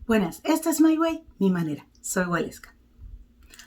Buenas, esta es My Way, mi manera. Soy Waleska.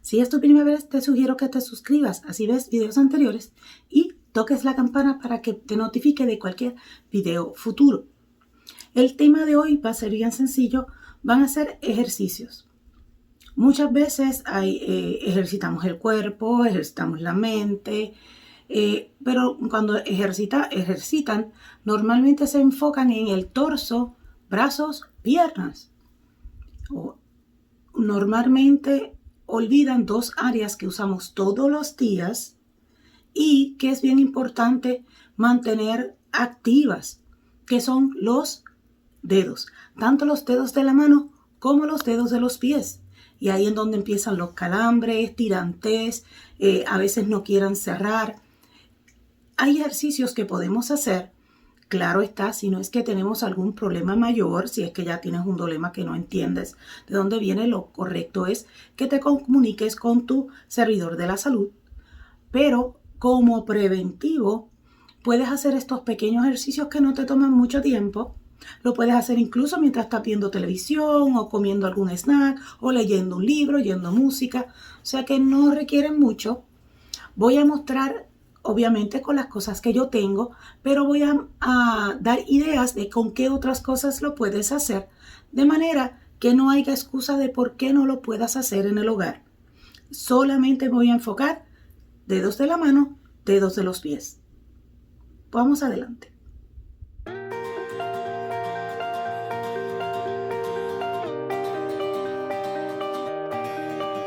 Si es tu primera vez, te sugiero que te suscribas, así ves videos anteriores y toques la campana para que te notifique de cualquier video futuro. El tema de hoy va a ser bien sencillo, van a ser ejercicios. Muchas veces ejercitamos el cuerpo, ejercitamos la mente, pero cuando ejercitan, normalmente se enfocan en el torso, brazos, piernas. Normalmente olvidan dos áreas que usamos todos los días y que es bien importante mantener activas, que son los dedos, tanto los dedos de la mano como los dedos de los pies. Y ahí es donde empiezan los calambres, tirantes, a veces no quieran cerrar. Hay ejercicios que podemos hacer. Claro está, si no es que tenemos algún problema mayor, si es que ya tienes un problema que no entiendes de dónde viene, lo correcto es que te comuniques con tu servidor de la salud. Pero como preventivo, puedes hacer estos pequeños ejercicios que no te toman mucho tiempo. Lo puedes hacer incluso mientras estás viendo televisión o comiendo algún snack o leyendo un libro, oyendo música. O sea que no requieren mucho. Voy a mostrar obviamente con las cosas que yo tengo, pero voy a dar ideas de con qué otras cosas lo puedes hacer, de manera que no haya excusa de por qué no lo puedas hacer en el hogar. Solamente voy a enfocar dedos de la mano, dedos de los pies. Vamos adelante.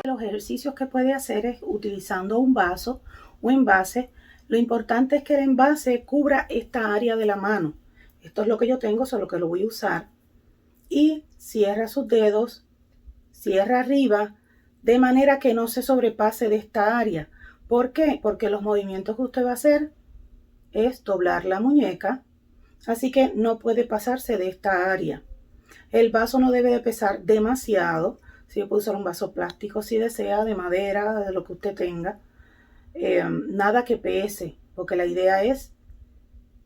Los ejercicios que puede hacer es utilizando un vaso o envase. Lo importante es que el envase cubra esta área de la mano. Esto es lo que yo tengo, solo que lo voy a usar. Y cierra sus dedos, cierra arriba, de manera que no se sobrepase de esta área. ¿Por qué? Porque los movimientos que usted va a hacer es doblar la muñeca, así que no puede pasarse de esta área. El vaso no debe de pesar demasiado. Si yo puedo usar un vaso plástico, si desea, de madera, de lo que usted tenga. Nada que pese, porque la idea es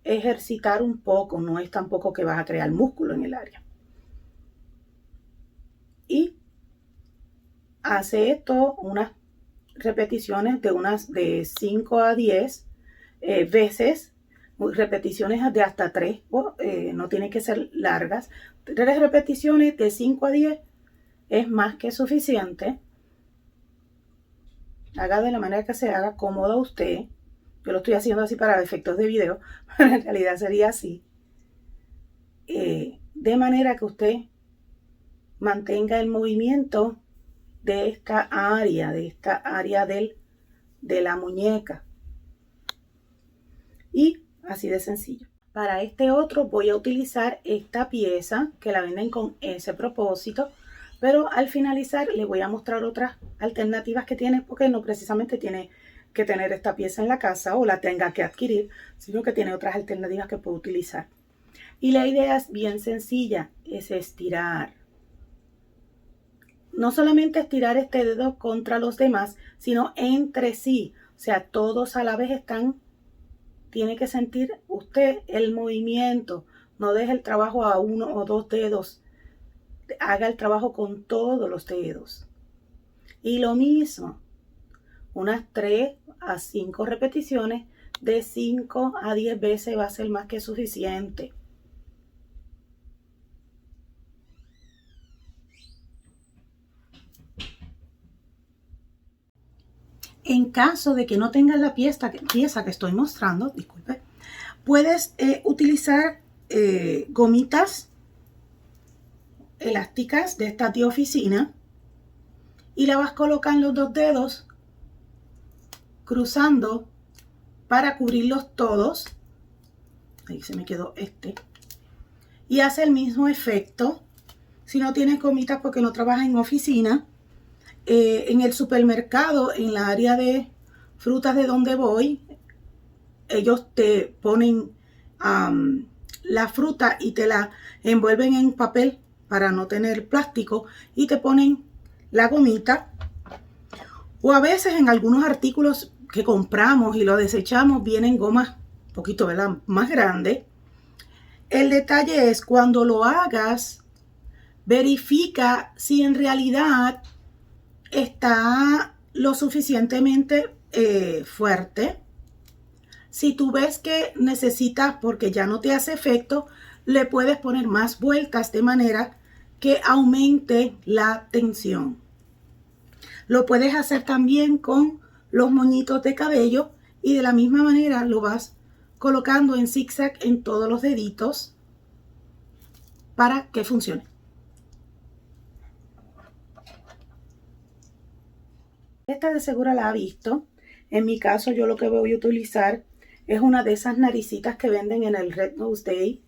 ejercitar un poco, no es tampoco que vas a crear músculo en el área. Y hace esto unas repeticiones de 5 a 10 veces, repeticiones de hasta 3, no tienen que ser largas. 3 repeticiones de 5 a 10 es más que suficiente. Haga de la manera que se haga cómodo a usted. Yo lo estoy haciendo así para efectos de video, pero en realidad sería así. De manera que usted mantenga el movimiento de esta área, de la muñeca. Y así de sencillo. Para este otro voy a utilizar esta pieza que la venden con ese propósito. Pero al finalizar le voy a mostrar otras alternativas que tiene, porque no precisamente tiene que tener esta pieza en la casa o la tenga que adquirir, sino que tiene otras alternativas que puedo utilizar. Y la idea es bien sencilla, es estirar. No solamente estirar este dedo contra los demás, sino entre sí. O sea, todos a la vez tiene que sentir usted el movimiento. No deje el trabajo a uno o dos dedos. Haga el trabajo con todos los dedos. Y lo mismo, unas 3 a 5 repeticiones de 5 a 10 veces va a ser más que suficiente. En caso de que no tengas la pieza que estoy mostrando, disculpe, puedes utilizar gomitas elásticas de estas de oficina y la vas colocando los dos dedos cruzando para cubrirlos todos. Ahí se me quedó y hace el mismo efecto. Si no tienes gomitas porque no trabajas en oficina, en el supermercado, en la área de frutas de donde voy, ellos te ponen la fruta y te la envuelven en papel para no tener plástico y te ponen la gomita. O a veces en algunos artículos que compramos y lo desechamos vienen gomas un poquito, ¿verdad?, más grandes. El detalle es cuando lo hagas, verifica si en realidad está lo suficientemente fuerte. Si tú ves que necesitas, porque ya no te hace efecto, le puedes poner más vueltas de manera que aumente la tensión. Lo puedes hacer también con los moñitos de cabello y de la misma manera lo vas colocando en zigzag en todos los deditos para que funcione. Esta de seguro la ha visto. En mi caso, yo lo que voy a utilizar es una de esas naricitas que venden en el Red Nose Day.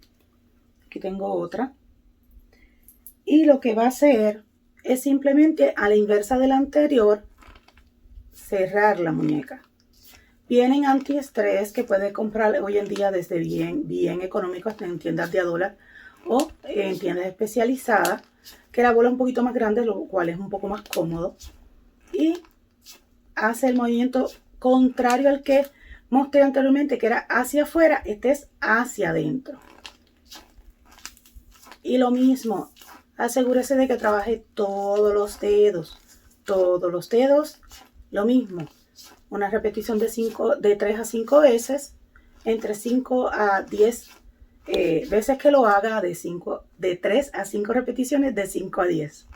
Aquí tengo otra. Y lo que va a hacer es simplemente a la inversa de la anterior, cerrar la muñeca. Vienen antiestrés que puedes comprar hoy en día desde bien económicos en tiendas de $1 o en tiendas especializadas, que la bola es un poquito más grande, lo cual es un poco más cómodo. Y hace el movimiento contrario al que mostré anteriormente, que era hacia afuera. Este es hacia adentro. Y lo mismo, asegúrese de que trabaje todos los dedos. Todos los dedos, lo mismo. Una repetición de 3 a 5 veces, entre 5 a 10 veces que lo haga, de 3 a 5 repeticiones, de 5 a 10.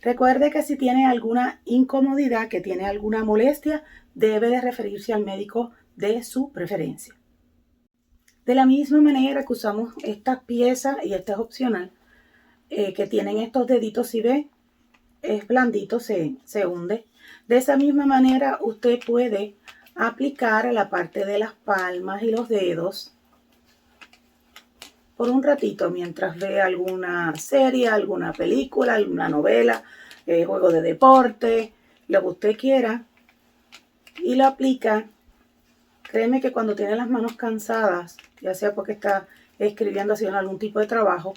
Recuerde que si tiene alguna incomodidad, que tiene alguna molestia, debe de referirse al médico de su preferencia. De la misma manera que usamos estas piezas, y esta es opcional, que tienen estos deditos, si ve, es blandito, se hunde. De esa misma manera usted puede aplicar a la parte de las palmas y los dedos por un ratito mientras ve alguna serie, alguna película, alguna novela, juego de deporte, lo que usted quiera, y lo aplica. Créeme que cuando tiene las manos cansadas, ya sea porque está escribiendo, haciendo algún tipo de trabajo,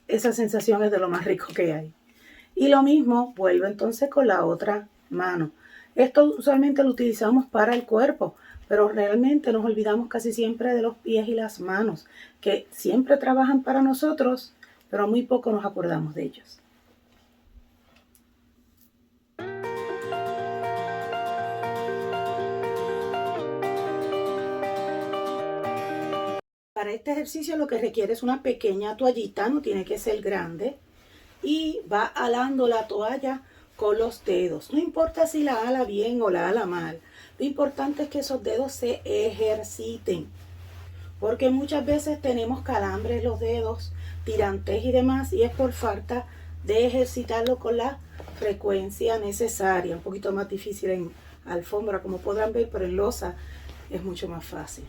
esa sensación es de lo más rico que hay. Y lo mismo vuelve entonces con la otra mano. Esto usualmente lo utilizamos para el cuerpo, pero realmente nos olvidamos casi siempre de los pies y las manos, que siempre trabajan para nosotros, pero muy poco nos acordamos de ellos. Para este ejercicio lo que requiere es una pequeña toallita, no tiene que ser grande, y va alando la toalla con los dedos. No importa si la ala bien o la ala mal, lo importante es que esos dedos se ejerciten, porque muchas veces tenemos calambres en los dedos, tirantes y demás, y es por falta de ejercitarlo con la frecuencia necesaria. Un poquito más difícil en alfombra, como podrán ver, pero en losa es mucho más fácil.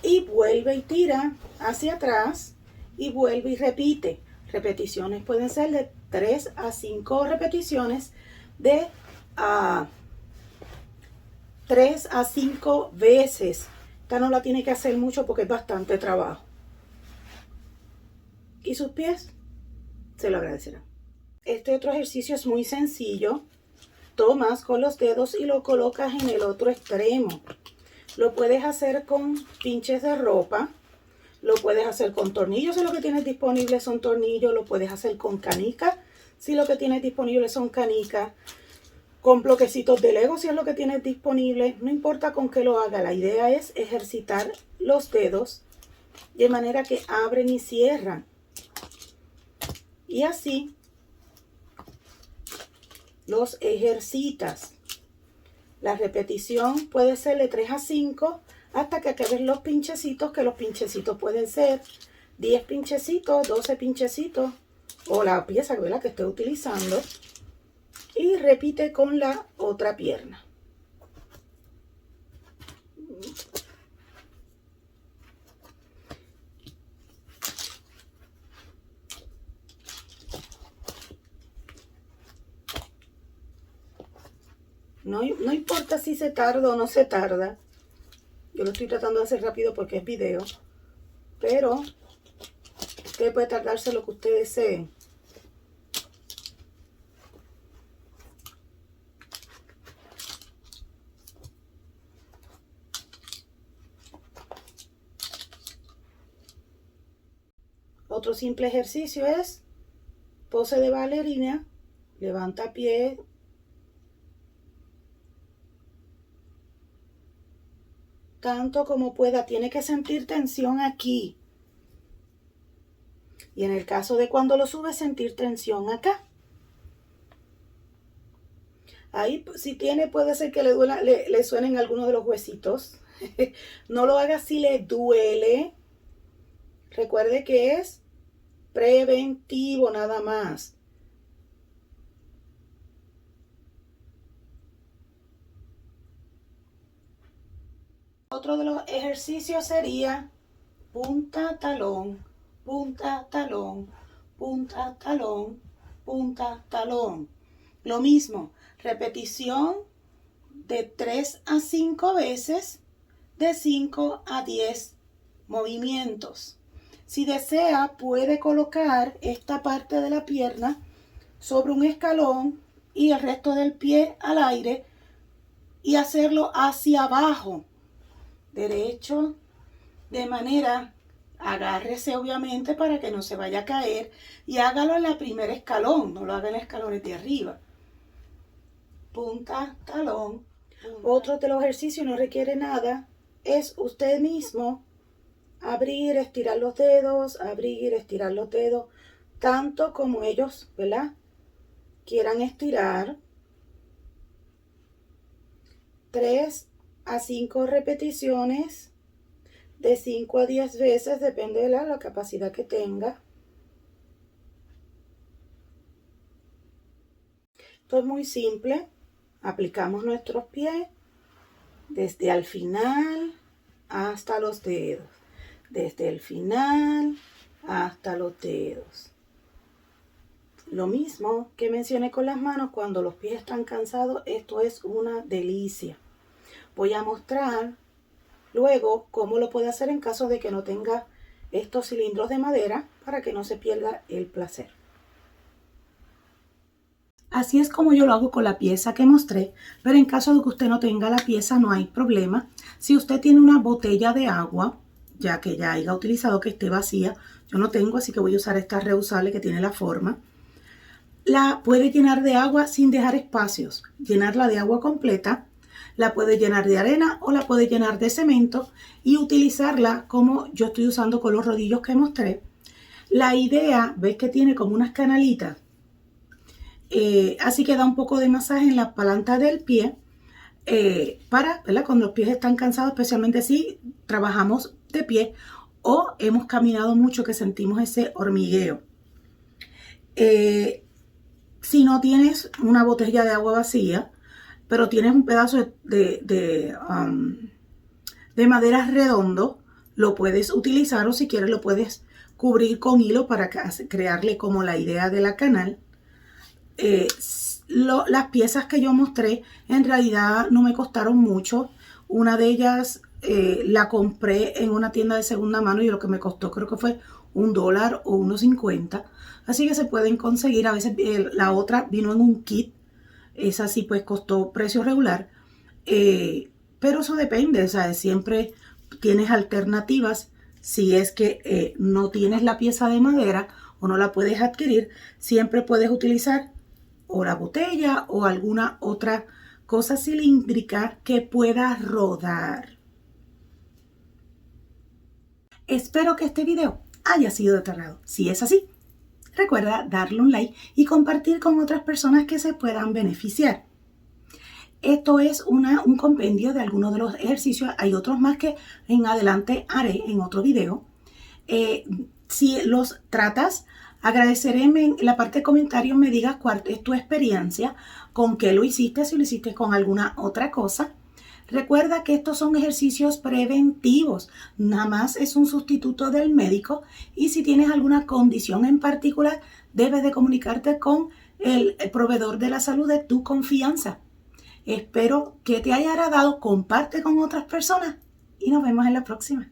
Y vuelve y tira hacia atrás y vuelve y repite. Repeticiones pueden ser de 3 a 5 repeticiones de 3 a 5 veces. Esta no la tiene que hacer mucho porque es bastante trabajo. Y sus pies se lo agradecerán. Este otro ejercicio es muy sencillo. Tomas con los dedos y lo colocas en el otro extremo. Lo puedes hacer con pinches de ropa. Lo puedes hacer con tornillos si lo que tienes disponible son tornillos. Lo puedes hacer con canicas si lo que tienes disponible son canicas. Con bloquecitos de Lego si es lo que tienes disponible. No importa con qué lo haga. La idea es ejercitar los dedos de manera que abren y cierran. Y así los ejercitas. La repetición puede ser de 3 a 5 hasta que acabes los pinchecitos, que los pinchecitos pueden ser 10 pinchecitos, 12 pinchecitos o la pieza, ¿verdad?, que esté utilizando. Y repite con la otra pierna. No importa si se tarda o no se tarda. Yo lo estoy tratando de hacer rápido porque es video. Pero usted puede tardarse lo que usted desee. Otro simple ejercicio es pose de bailarina, levanta pie, tanto como pueda. Tiene que sentir tensión aquí. Y en el caso de cuando lo sube, sentir tensión acá. Ahí, si tiene, puede ser que le suenen algunos de los huesitos. No lo haga si le duele. Recuerde que es preventivo nada más. Otro de los ejercicios sería punta, talón, punta, talón, punta, talón, punta, talón. Lo mismo, repetición de 3 a 5 veces, de 5 a 10 movimientos. Si desea, puede colocar esta parte de la pierna sobre un escalón y el resto del pie al aire y hacerlo hacia abajo, derecho, de manera, agárrese obviamente para que no se vaya a caer y hágalo en la primer escalón, no lo haga en escalones de arriba. Punta, talón. Otro de los ejercicios no requiere nada, es usted mismo abrir, estirar los dedos, abrir, estirar los dedos, tanto como ellos, ¿verdad?, quieran estirar. 3 a 5 repeticiones, de 5 a 10 veces, depende de la capacidad que tenga. Esto es muy simple. Aplicamos nuestros pies desde el final hasta los dedos. Desde el final hasta los dedos. Lo mismo que mencioné con las manos, cuando los pies están cansados, esto es una delicia. Voy a mostrar luego cómo lo puede hacer en caso de que no tenga estos cilindros de madera, para que no se pierda el placer. Así es como yo lo hago con la pieza que mostré, pero en caso de que usted no tenga la pieza no hay problema. Si usted tiene una botella de agua, ya que ya haya utilizado, que esté vacía, yo no tengo, así que voy a usar esta reusable que tiene la forma. La puede llenar de agua sin dejar espacios, llenarla de agua completa. La puede llenar de arena o la puede llenar de cemento y utilizarla como yo estoy usando con los rodillos que mostré. La idea, ves que tiene como unas canalitas, así que da un poco de masaje en la planta del pie para, ¿verdad?, cuando los pies están cansados, especialmente si trabajamos de pie o hemos caminado mucho, que sentimos ese hormigueo. Si no tienes una botella de agua vacía, pero tienes un pedazo de madera redondo, lo puedes utilizar, o si quieres lo puedes cubrir con hilo para crearle como la idea de la canal. Las piezas que yo mostré en realidad no me costaron mucho. Una de ellas la compré en una tienda de segunda mano y lo que me costó creo que fue $1 o $1.50. Así que se pueden conseguir. A veces la otra vino en un kit. Esa sí pues costó precio regular. Pero eso depende. O sea, siempre tienes alternativas. Si es que no tienes la pieza de madera o no la puedes adquirir, siempre puedes utilizar o la botella o alguna otra cosa cilíndrica que pueda rodar. Espero que este video haya sido de tu agrado. Si es así, recuerda darle un like y compartir con otras personas que se puedan beneficiar. Esto es un compendio de algunos de los ejercicios. Hay otros más que en adelante haré en otro video. Si los tratas, agradeceré en la parte de comentarios me digas cuál es tu experiencia, con qué lo hiciste, si lo hiciste con alguna otra cosa. Recuerda que estos son ejercicios preventivos, nada más es un sustituto del médico, y si tienes alguna condición en particular, debes de comunicarte con el proveedor de la salud de tu confianza. Espero que te haya agradado, comparte con otras personas y nos vemos en la próxima.